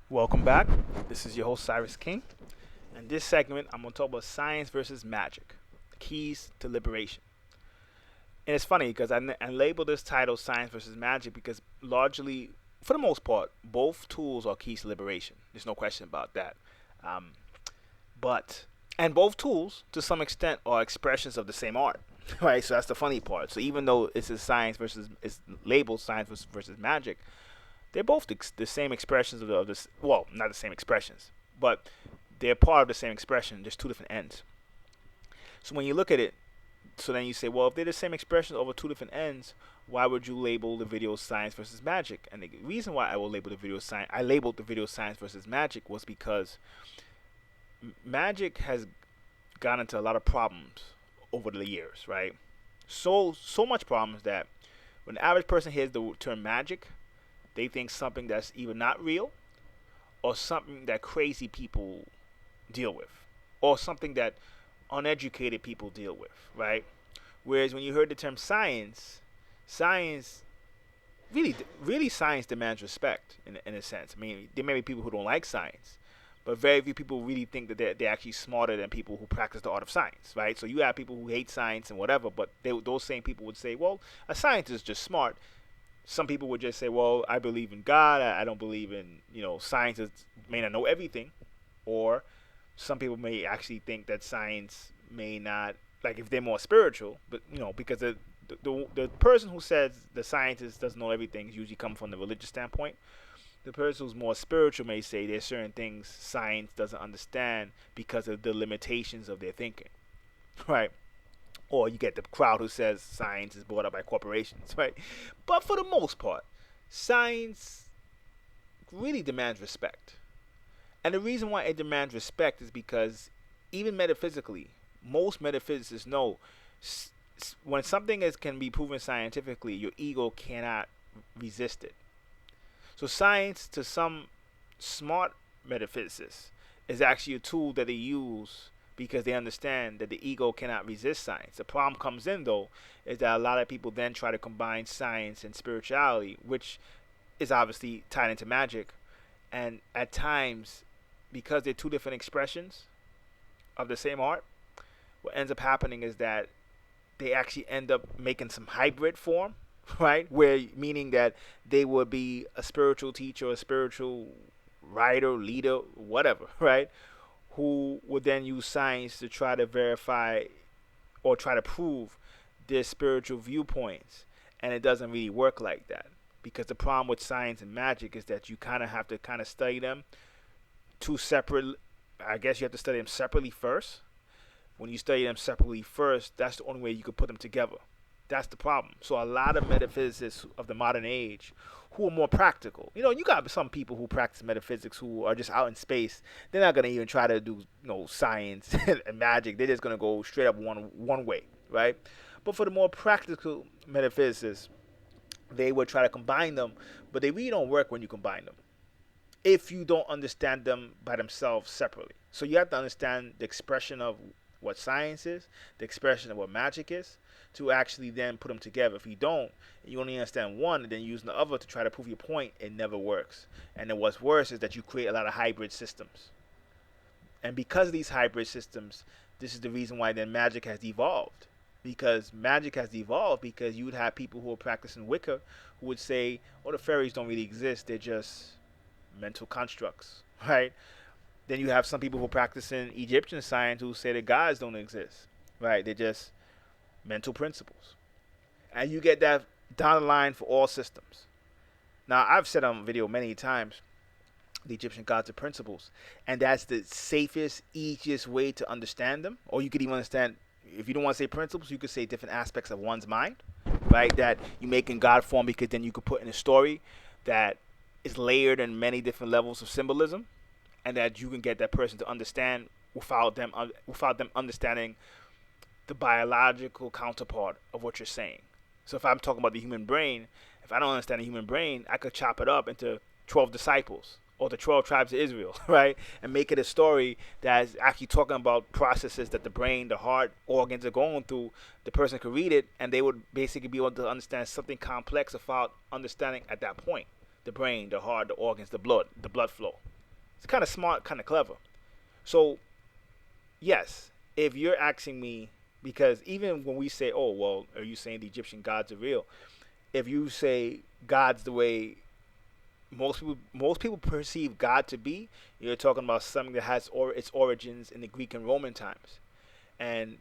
Welcome back. This is your host Siris King. In this segment, I'm going to talk about science versus magic, keys to liberation. And it's funny because I label this title science versus magic because largely, for the most part, both tools are keys to liberation. There's no question about that. Um, but and both tools, to some extent, are expressions of the same art, right? So that's the funny part. So even though it's labeled science versus magic, they're both the same expressions of this. Well, not the same expressions, but they're part of the same expression. Just two different ends. So when you look at it, so then you say, well, if they're the same expressions over two different ends, why would you label the video science versus magic? And the reason why I labeled the video science versus magic was because magic has gotten into a lot of problems over the years, right? So much problems that when the average person hears the term magic, they think something that's either not real or something that crazy people deal with or something that uneducated people deal with, right? Whereas when you heard the term science, science really science demands respect in a sense. I mean, there may be people who don't like science, but very few people really think that they're actually smarter than people who practice the art of science, right? So you have people who hate science and whatever, but those same people would say, well, a scientist is just smart. Some people would just say, well, I believe in God. I don't believe in, scientists may not know everything. Or some people may actually think that science may not, like if they're more spiritual, but, because the person who says the scientist doesn't know everything usually comes from the religious standpoint. The person who's more spiritual may say there's certain things science doesn't understand because of the limitations of their thinking, right? Or you get the crowd who says science is brought up by corporations, right? But for the most part, science really demands respect. And the reason why it demands respect is because even metaphysically, most metaphysicists know when something can be proven scientifically, your ego cannot resist it. So science, to some smart metaphysicists, is actually a tool that they use because they understand that the ego cannot resist science. The problem comes in, though, is that a lot of people then try to combine science and spirituality, which is obviously tied into magic. And at times, because they're two different expressions of the same art, what ends up happening is that they actually end up making some hybrid form, right? Where meaning that they would be a spiritual teacher, a spiritual writer, leader, whatever, right? Who would then use science to try to verify or try to prove their spiritual viewpoints. And it doesn't really work like that. Because the problem with science and magic is that you kind of have to kind of study them two separate. I guess you have to study them separately first. When you study them separately first, that's the only way you could put them together. That's the problem. So a lot of metaphysicists of the modern age who are more practical. You got some people who practice metaphysics who are just out in space. They're not gonna even try to do science and magic. They're just gonna go straight up one way, right? But for the more practical metaphysicists, they would try to combine them, but they really don't work when you combine them if you don't understand them by themselves separately. So you have to understand the expression of what science is, the expression of what magic is, to actually then put them together. If you don't, and you only understand one and then using the other to try to prove your point, it never works. And then what's worse is that you create a lot of hybrid systems. And because of these hybrid systems, this is the reason why then magic has evolved. Because magic has evolved because you would have people who are practicing Wicca who would say, oh, the fairies don't really exist, they're just mental constructs, right? Then you have some people who are practicing Egyptian science who say that gods don't exist, right? They're just mental principles. And you get that down the line for all systems. Now, I've said on video many times, the Egyptian gods are principles. And that's the safest, easiest way to understand them. Or you could even understand, if you don't want to say principles, you could say different aspects of one's mind, right? That you make in God form because then you could put in a story that is layered in many different levels of symbolism, and that you can get that person to understand without them understanding the biological counterpart of what you're saying. So if I'm talking about the human brain, if I don't understand the human brain, I could chop it up into 12 disciples or the 12 tribes of Israel, right? And make it a story that's actually talking about processes that the brain, the heart, organs are going through. The person could read it and they would basically be able to understand something complex without understanding at that point the brain, the heart, the organs, the blood flow. It's kind of smart, kind of clever. So yes, if you're asking me, because even when we say, oh well, are you saying the Egyptian gods are real? If you say gods the way most people perceive God to be, you're talking about something that has its origins in the Greek and Roman times. And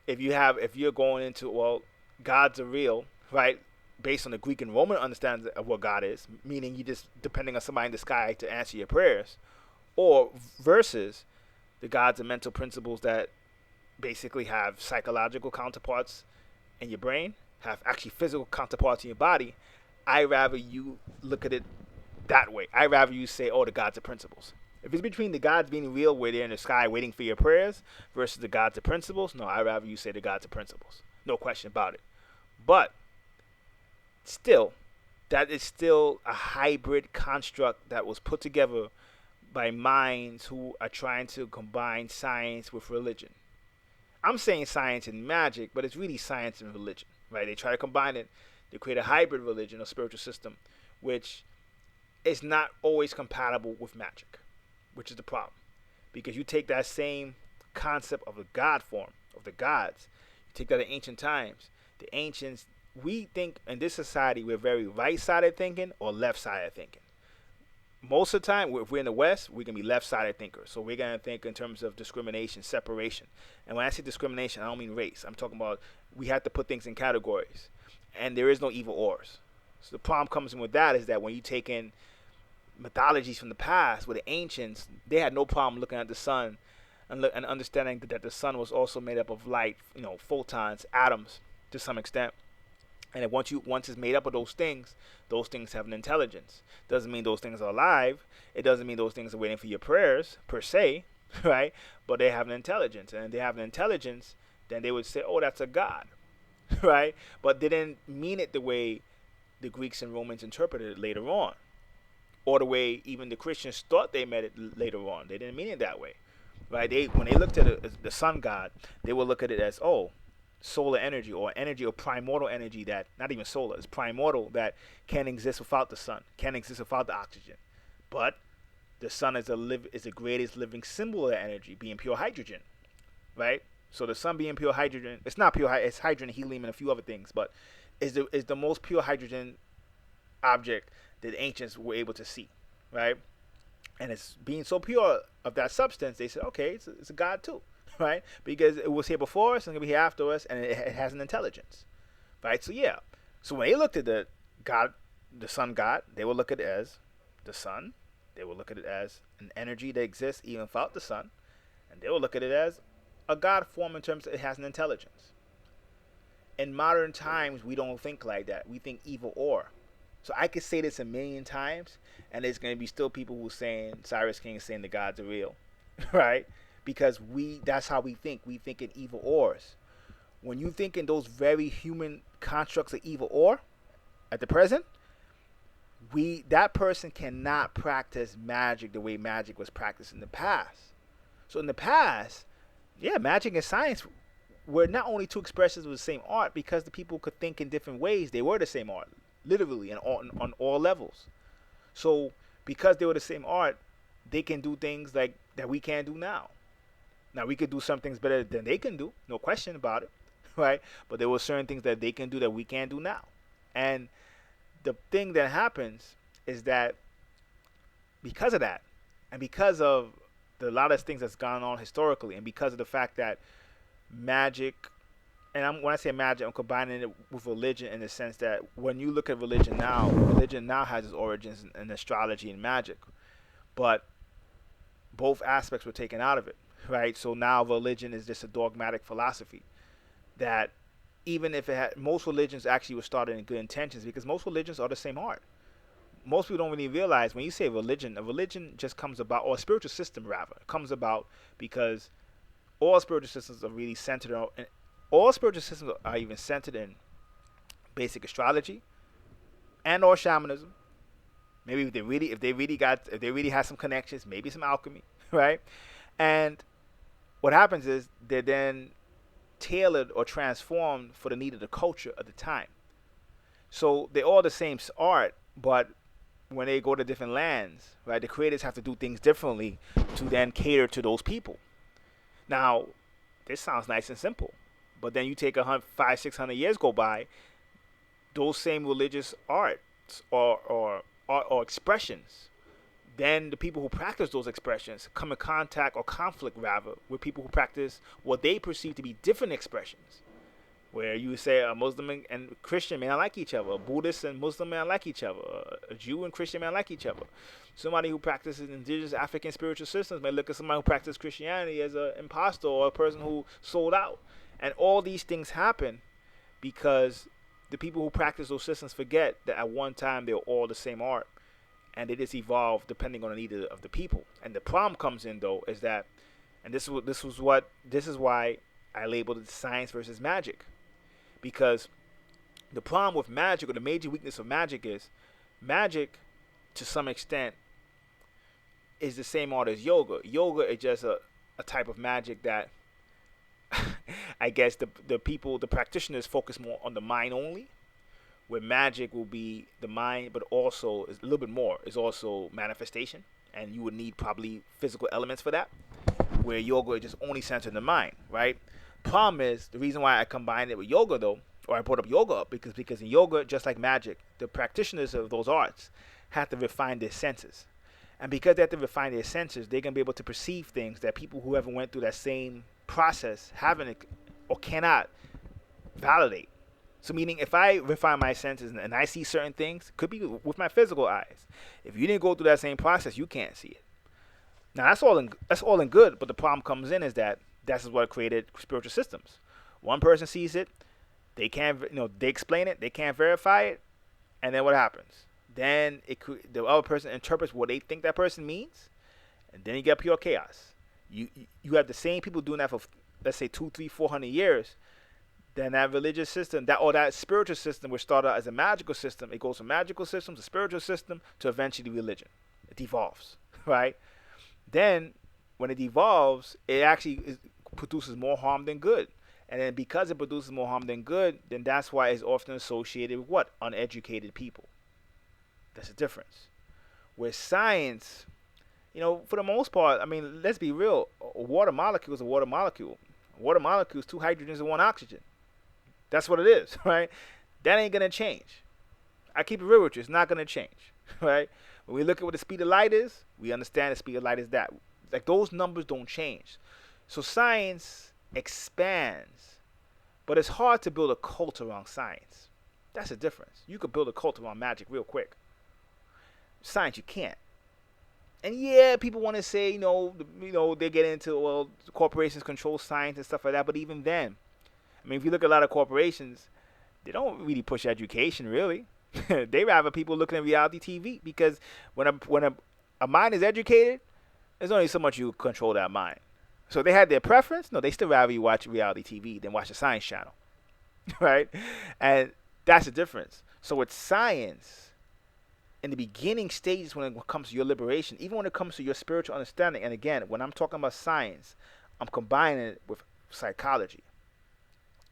if you're going into, well, gods are real, right? Based on the Greek and Roman understanding of what God is, meaning you just depending on somebody in the sky to answer your prayers, or versus the gods are mental principles that basically have psychological counterparts in your brain, have actually physical counterparts in your body. I rather you look at it that way. I rather you say, oh, the gods are principles. If it's between the gods being real, where they're in the sky waiting for your prayers, versus the gods of principles, no, I rather you say the gods of principles. No question about it. But still, that is still a hybrid construct that was put together by minds who are trying to combine science with religion. I'm saying science and magic, but it's really science and religion, right? They try to combine it to create a hybrid religion or spiritual system, which is not always compatible with magic, which is the problem. Because you take that same concept of the god form, of the gods, you take that in ancient times. The ancients, we think in this society, we're very right-sided thinking or left-sided thinking. Most of the time, if we're in the West, we can be left-sided thinkers. So we're going to think in terms of discrimination, separation. And when I say discrimination, I don't mean race. I'm talking about we have to put things in categories. And there is no evil ors. So the problem comes in with that is that when you take in mythologies from the past, where the ancients, they had no problem looking at the sun and understanding that the sun was also made up of light, photons, atoms to some extent. And that once it's made up of those things have an intelligence. Doesn't mean those things are alive. It doesn't mean those things are waiting for your prayers per se, right? But they have an intelligence, and if they have an intelligence, then they would say, "Oh, that's a god," right? But they didn't mean it the way the Greeks and Romans interpreted it later on, or the way even the Christians thought they meant it later on. They didn't mean it that way, right? When they looked at the sun god, they would look at it as, oh, solar energy or primordial energy that not even solar, it's primordial, that can't exist without the sun, can't exist without the oxygen. But the sun is the greatest living symbol of energy, being pure hydrogen, right? So the sun being pure hydrogen, it's not pure, it's hydrogen, helium, and a few other things, but is the most pure hydrogen object that the ancients were able to see, right? And it's being so pure of that substance, they said, okay, it's a god too. Right? Because it was here before us and it will be here after us, and it has an intelligence. Right? So yeah. So when they looked at the God, the sun god, they would look at it as the sun. They would look at it as an energy that exists even without the sun. And they would look at it as a god form in terms of it has an intelligence. In modern times, we don't think like that. We think evil or. So I could say this a million times, and there's going to be still people who are saying, Siris King is saying the gods are real. Right? Because that's how we think. We think in evil ors. When you think in those very human constructs of evil or, at the present, that person cannot practice magic the way magic was practiced in the past. So in the past, yeah, magic and science were not only two expressions of the same art, because the people could think in different ways. They were the same art, literally, and on all levels. So because they were the same art, they can do things like that we can't do now. Now, we could do some things better than they can do, no question about it, right? But there were certain things that they can do that we can't do now. And the thing that happens is that because of that, and because of a lot of things that's gone on historically, and because of the fact that magic, and when I say magic, I'm combining it with religion in the sense that when you look at religion now has its origins in astrology and magic. But both aspects were taken out of it. Right, so now religion is just a dogmatic philosophy that even if most religions actually were started in good intentions, because most religions are the same art. Most people don't really realize when you say religion, a religion just comes about, or a spiritual system rather, comes about because all spiritual systems are really centered on, all spiritual systems are even centered in basic astrology and or shamanism. Maybe if they really had some connections, maybe some alchemy, right? And what happens is they're then tailored or transformed for the need of the culture of the time. So they're all the same art, but when they go to different lands, right, the creators have to do things differently to then cater to those people. Now, this sounds nice and simple, but then you take 500-600 years go by, those same religious arts or expressions, then the people who practice those expressions come in contact or conflict rather with people who practice what they perceive to be different expressions. Where you say a Muslim and Christian may not like each other, a Buddhist and Muslim may not like each other, a Jew and Christian may not like each other. Somebody who practices indigenous African spiritual systems may look at somebody who practices Christianity as an impostor or a person who sold out. And all these things happen because the people who practice those systems forget that at one time they were all the same art, and they just evolve depending on the need of the people. And the problem comes in though is that, and this is why I labeled it science versus magic. Because the problem with magic, or the major weakness of magic, is magic, to some extent, is the same art as yoga. Yoga is just a type of magic that I guess the practitioners focus more on the mind only, where magic will be the mind, but also is a little bit more. Is also manifestation, and you would need probably physical elements for that, where yoga is just only centered in the mind, right? Problem is, the reason why I combined it with yoga though, or I brought up yoga up, because in yoga, just like magic, the practitioners of those arts have to refine their senses. And because they have to refine their senses, they're going to be able to perceive things that people who haven't went through that same process haven't or cannot validate. So meaning, if I refine my senses and I see certain things, could be with my physical eyes. If you didn't go through that same process, you can't see it. Now that's all in good, but the problem comes in is that that's what created spiritual systems. One person sees it, they can't, they explain it, they can't verify it, and then what happens? Then the other person interprets what they think that person means, and then you get pure chaos. You have the same people doing that for, let's say, 200, 300, 400 years. Then that religious system, that spiritual system, which started out as a magical system, it goes from magical system to spiritual system to eventually religion. It devolves, right? Then when it devolves, it actually produces more harm than good. And then because it produces more harm than good, then that's why it's often associated with what? Uneducated people. That's the difference. Where science, for the most part, I mean, let's be real. A water molecule is a water molecule. A water molecule is 2 hydrogens and 1 oxygen. That's what it is, right? That ain't going to change. I keep it real with you. It's not going to change, right? When we look at what the speed of light is, we understand the speed of light is that. Like, those numbers don't change. So science expands, but it's hard to build a cult around science. That's the difference. You could build a cult around magic real quick. Science, you can't. And yeah, people want to say, they get into, well, corporations control science and stuff like that. But even then, I mean, if you look at a lot of corporations, they don't really push education, really. They rather people looking at reality TV, because when a mind is educated, there's only so much you control that mind. So they had their preference. No, they still rather you watch reality TV than watch the Science Channel, right? And that's the difference. So with science, in the beginning stages, when it comes to your liberation, even when it comes to your spiritual understanding, and again, when I'm talking about science, I'm combining it with psychology.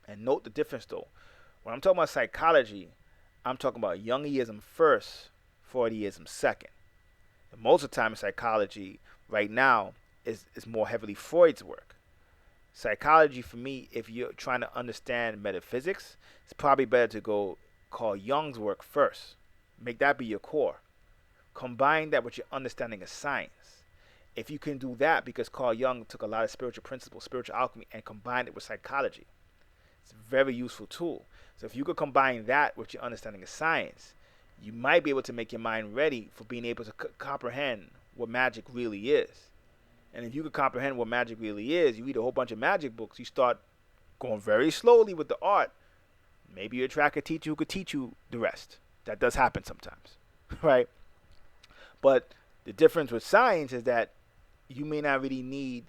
And note the difference, though. When I'm talking about psychology, I'm talking about Jungiism first, Freudianism second. And most of the time in psychology, right now, is more heavily Freud's work. Psychology, for me, if you're trying to understand metaphysics, it's probably better to go call Jung's work first. Make that be your core. Combine that with your understanding of science. If you can do that, because Carl Jung took a lot of spiritual principles, spiritual alchemy, and combined it with psychology, it's a very useful tool. So if you could combine that with your understanding of science, you might be able to make your mind ready for being able to comprehend what magic really is. And if you could comprehend what magic really is, you read a whole bunch of magic books, you start going very slowly with the art. Maybe you attract a teacher who could teach you the rest. That does happen sometimes, right? But the difference with science is that you may not really need,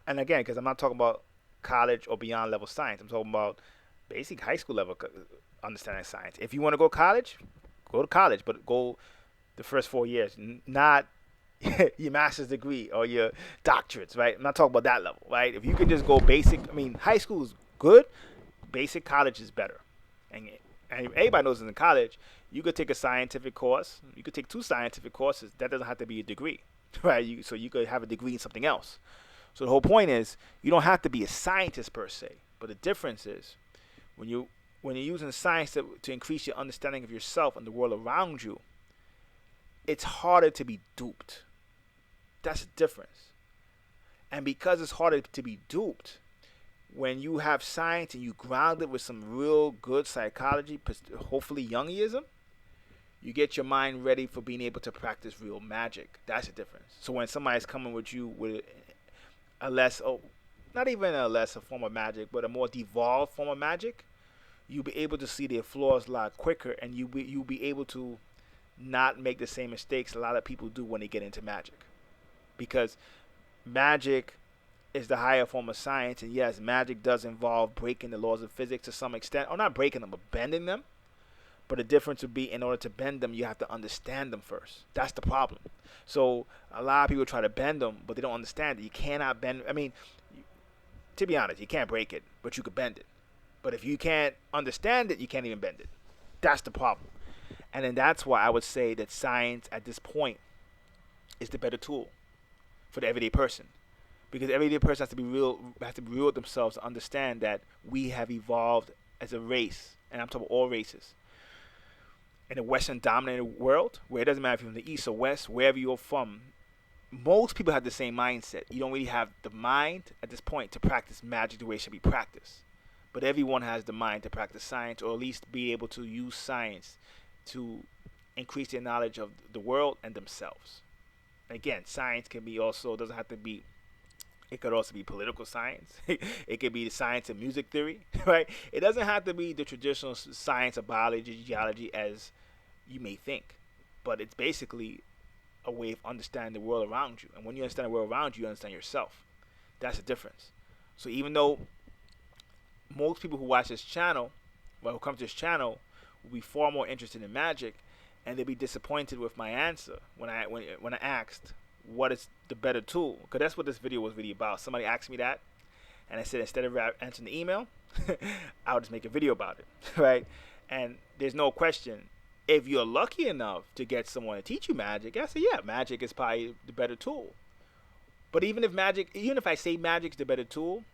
and again, because I'm not talking about college or beyond level science, I'm talking about basic high school level understanding of science. If you want to go college, go to college, but go the first 4 years, not your master's degree or your doctorates, right? I'm not talking about that level, right? If you could just go basic, I mean, high school is good, basic college is better. And everybody knows in college, You could take a scientific course. You could take two scientific courses. That doesn't have to be a degree, right? So you could have a degree in something else. So the whole point is you don't have to be a scientist per se. But the difference is when you're using science to increase your understanding of yourself and the world around you, it's harder to be duped. That's the difference. And because it's harder to be duped, when you have science and you ground it with some real good psychology, hopefully Jungiism, you get your mind ready for being able to practice real magic. That's the difference. So when somebody's coming with you with a less, not even a lesser form of magic, but a more devolved form of magic, you'll be able to see their flaws a lot quicker, and you'll be able to not make the same mistakes a lot of people do when they get into magic. Because magic is the higher form of science, and yes, magic does involve breaking the laws of physics to some extent, or not breaking them, but bending them. But the difference would be in order to bend them, you have to understand them first. That's the problem. So a lot of people try to bend them, but they don't understand it. You cannot bend. I mean, to be honest, you can't break it, but you could bend it. But if you can't understand it, you can't even bend it. That's the problem. And then that's why I would say that science at this point is the better tool for the everyday person. Because the everyday person has to be real with themselves to understand that we have evolved as a race, and I'm talking about all races. In a Western dominated world, where it doesn't matter if you're from the East or West, wherever you're from, most people have the same mindset. You don't really have the mind at this point to practice magic the way it should be practiced. But everyone has the mind to practice science, or at least be able to use science to increase their knowledge of the world and themselves. Again, science can be also, doesn't have to be, it could also be political science. It could be the science of music theory, right? It doesn't have to be the traditional science of biology, geology as you may think. But it's basically a way of understanding the world around you. And when you understand the world around you, you understand yourself. That's the difference. So even though most people who watch this channel, who come to this channel, will be far more interested in magic, and they'll be disappointed with my answer when I asked what is the better tool, because that's what this video was really about. Somebody asked me that, and I said instead of answering the email, I'll just make a video about it, right? And there's no question, if you're lucky enough to get someone to teach you magic, I say yeah, magic is probably the better tool. But even if I say magic is the better tool,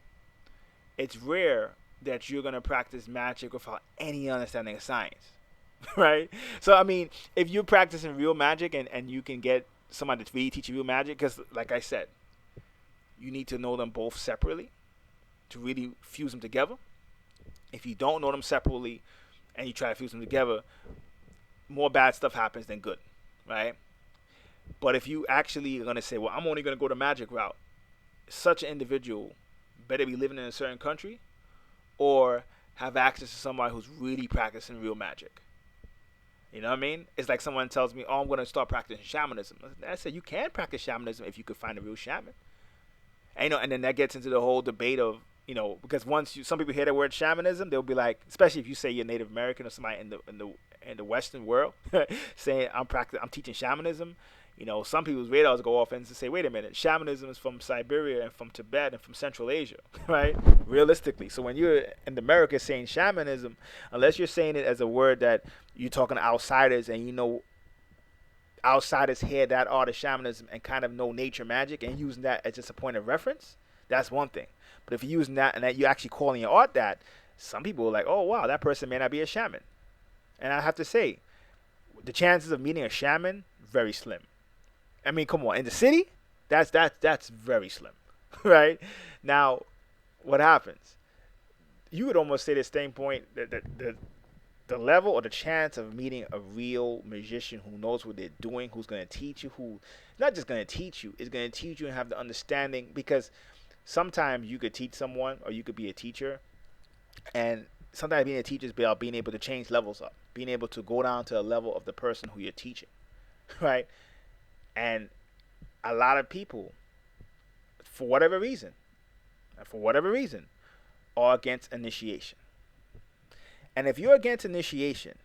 it's rare that you're going to practice magic without any understanding of science, right? So I mean, if you're practicing real magic and you can get somebody to really teach you real magic, because like I said, you need to know them both separately to really fuse them together. If you don't know them separately and you try to fuse them together, more bad stuff happens than good, right? But if you actually are going to say, well, I'm only going to go the magic route, such an individual better be living in a certain country or have access to somebody who's really practicing real magic. You know what I mean? It's like someone tells me, oh, I'm going to start practicing shamanism. I said, you can practice shamanism if you could find a real shaman. And, and then that gets into the whole debate of, because some people hear the word shamanism, they'll be like, especially if you say you're Native American or somebody in the Western world, saying I'm teaching shamanism. Some people's radars go off and say, wait a minute, shamanism is from Siberia and from Tibet and from Central Asia, right? Realistically. So when you're in America saying shamanism, unless you're saying it as a word that you're talking to outsiders and outsiders hear that art of shamanism and kind of know nature magic and using that as just a point of reference, that's one thing. But if you're using that and that you're actually calling your art that, some people are like, oh, wow, that person may not be a shaman. And I have to say, the chances of meeting a shaman, very slim. I mean, come on, in the city, that's very slim, right? Now, what happens? You would almost say the same point that the level or the chance of meeting a real magician who knows what they're doing, who's going to teach you, who not just going to teach you, is going to teach you and have the understanding, because sometimes you could teach someone or you could be a teacher, and sometimes being a teacher is about being able to change levels up, being able to go down to a level of the person who you're teaching, right? And a lot of people, for whatever reason, are against initiation. And if you're against initiation,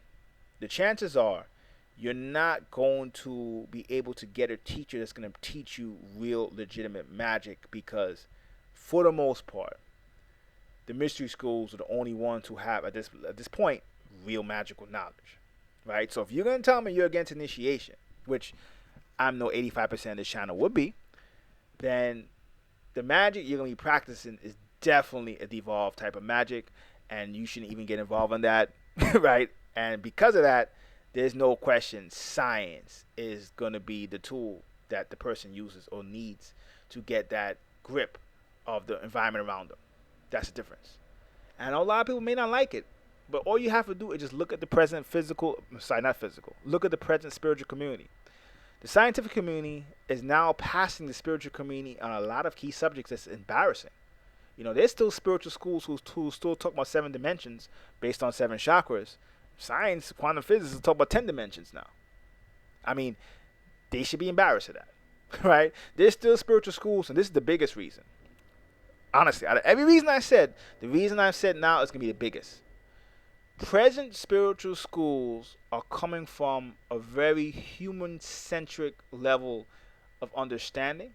the chances are you're not going to be able to get a teacher that's going to teach you real, legitimate magic, because for the most part, the mystery schools are the only ones who have, at this point, real magical knowledge, right? So if you're going to tell me you're against initiation, which I'm no 85% of this channel would be, then the magic you're going to be practicing is definitely a devolved type of magic, and you shouldn't even get involved in that, right? And because of that, there's no question science is going to be the tool that the person uses or needs to get that grip of the environment around them. That's the difference. And a lot of people may not like it, but all you have to do is just look at the present look at the present spiritual community. The scientific community is now passing the spiritual community on a lot of key subjects that's embarrassing. There's still spiritual schools who still talk about 7 dimensions based on 7 chakras. Science, quantum physics, is talk about 10 dimensions now. I mean, they should be embarrassed of that, right? There's still spiritual schools, and this is the biggest reason. Honestly, out of every reason I said, the reason I've said now is going to be the biggest. Present spiritual schools are coming from a very human-centric level of understanding,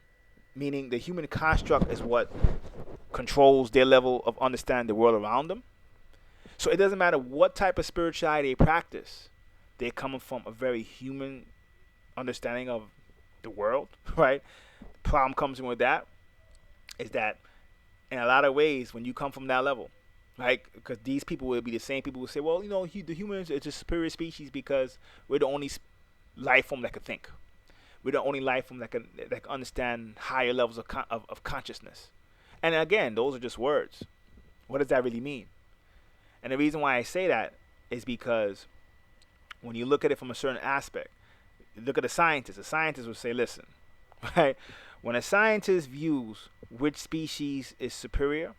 meaning the human construct is what controls their level of understanding the world around them. So it doesn't matter what type of spirituality they practice, they're coming from a very human understanding of the world, right? The problem comes in with that is that in a lot of ways, when you come from that level, right, because these people will be the same people who say, well, the humans is a superior species because we're the only life form that can think. We're the only life form that can understand higher levels of consciousness. And again, those are just words. What does that really mean? And the reason why I say that is because when you look at it from a certain aspect, look at a scientist. A scientist will say, listen, right? When a scientist views which species is superior,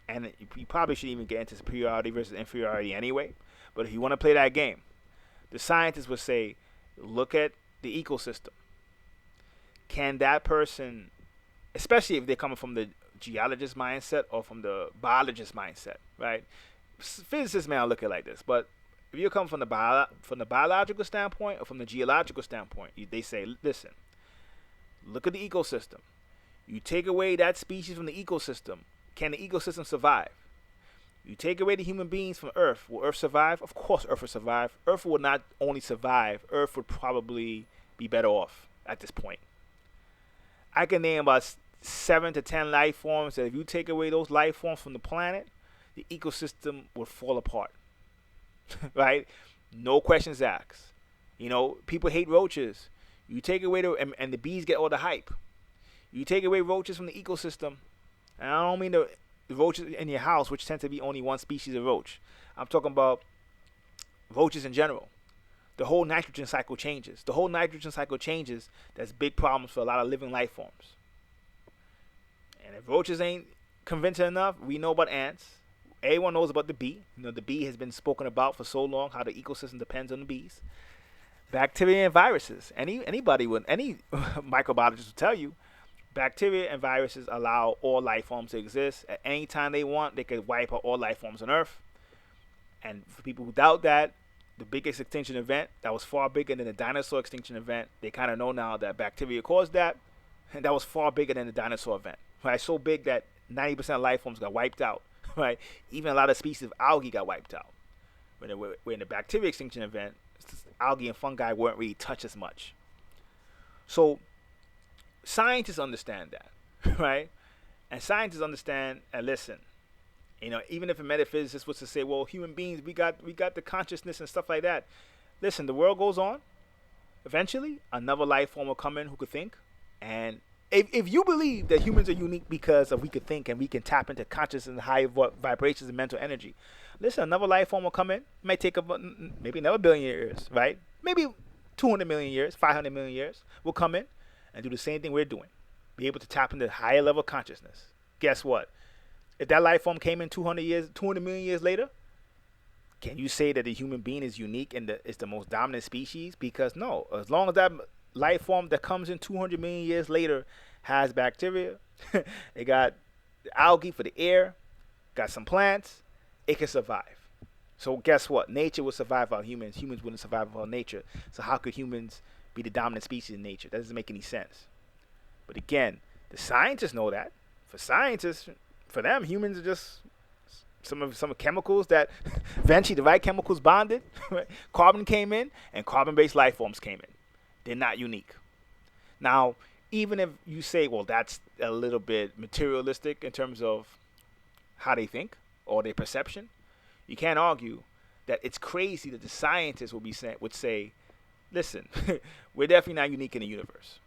and you probably shouldn't even get into superiority versus inferiority anyway, but if you want to play that game, the scientist would say, look at the ecosystem. Can that person, especially if they're coming from the geologist mindset or from the biologist mindset, right? Physicists may not look at it like this, but if you come from the biological standpoint or from the geological standpoint, they say, listen, look at the ecosystem. You take away that species from the ecosystem, can the ecosystem survive? You take away the human beings from Earth, will Earth survive? Of course Earth will survive. Earth will not only survive, Earth would probably be better off at this point. I can name about 7 to 10 life forms that if you take away those life forms from the planet, the ecosystem would fall apart. Right? No questions asked. People hate roaches. You take away and the bees get all the hype. You take away roaches from the ecosystem, and I don't mean the roaches in your house, which tend to be only one species of roach. I'm talking about roaches in general. The whole nitrogen cycle changes. The whole nitrogen cycle changes. That's big problems for a lot of living life forms. And if roaches ain't convincing enough, we know about ants. Everyone knows about the bee. The bee has been spoken about for so long, how the ecosystem depends on the bees. Bacteria and viruses. Any microbiologist will tell you, bacteria and viruses allow all life forms to exist. At any time they want, they could wipe out all life forms on Earth. And for people who doubt that, the biggest extinction event that was far bigger than the dinosaur extinction event, they kind of know now that bacteria caused that, and that was far bigger than the dinosaur event. Right? So big that 90% of life forms got wiped out. Right? Even a lot of species of algae got wiped out. When the bacteria extinction event, algae and fungi weren't really touched as much. So scientists understand that, right? And scientists understand, and listen, even if a metaphysicist was to say, well, human beings, we got the consciousness and stuff like that. Listen, the world goes on. Eventually, another life form will come in who could think. And if you believe that humans are unique because we could think and we can tap into consciousness and higher vibrations and mental energy, listen, another life form will come in. It might take maybe another billion years, right? Maybe 200 million years, 500 million years will come in and do the same thing we're doing. Be able to tap into higher level consciousness. Guess what? If that life form came in 200 million years later, can you say that the human being is unique and is the most dominant species? Because no, as long as that life form that comes in 200 million years later has bacteria, it got algae for the air, got some plants, it can survive. So guess what? Nature will survive without humans. Humans wouldn't survive without nature. So how could humans be the dominant species in nature? That doesn't make any sense. But again, the scientists know that. For scientists, for them, humans are just some chemicals that eventually the right chemicals bonded. Right? Carbon came in, and carbon-based life forms came in. They're not unique. Now, even if you say, well, that's a little bit materialistic in terms of how they think or their perception, you can't argue that it's crazy that the scientists would say, listen, we're definitely not unique in the universe.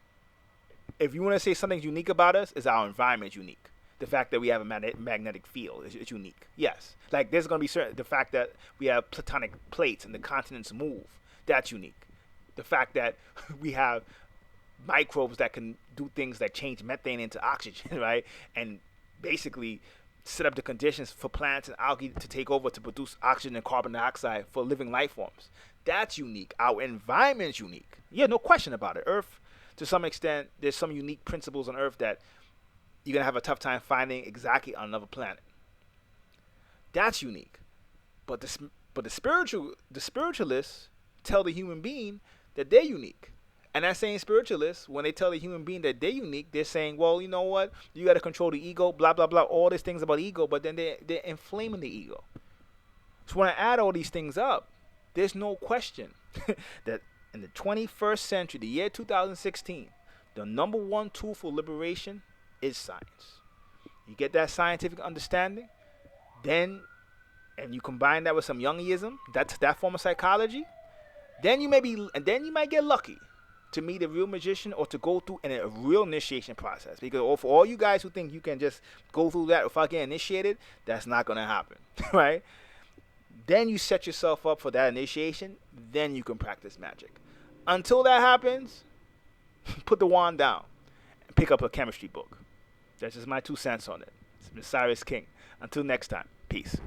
If you want to say something's unique about us, is our environment unique. The fact that we have a magnetic field is unique. Yes. Like there's going to be the fact that we have platonic plates and the continents move. That's unique. The fact that we have microbes that can do things like change methane into oxygen, right? And basically set up the conditions for plants and algae to take over to produce oxygen and carbon dioxide for living life forms. That's unique. Our environment's unique. Yeah, no question about it. Earth, to some extent, there's some unique principles on Earth that you're going to have a tough time finding exactly on another planet. That's unique. But the spiritualists tell the human being that they're unique. And that same spiritualists, when they tell the human being that they're unique, they're saying, well, you know what? You got to control the ego, blah, blah, blah, all these things about ego, but then they're inflaming the ego. So when I add all these things up, there's no question that in the 21st century, the year 2016, the number one tool for liberation is science. You get that scientific understanding, then, and you combine that with some Jungiism, that's that form of psychology, then you might get lucky to meet a real magician or to go through a real initiation process. Because for all you guys who think you can just go through that without getting initiated, that's not going to happen, right? Then you set yourself up for that initiation, then you can practice magic. Until that happens, put the wand down and pick up a chemistry book. That's just my 2 cents on it. It's been Siris King. Until next time, peace.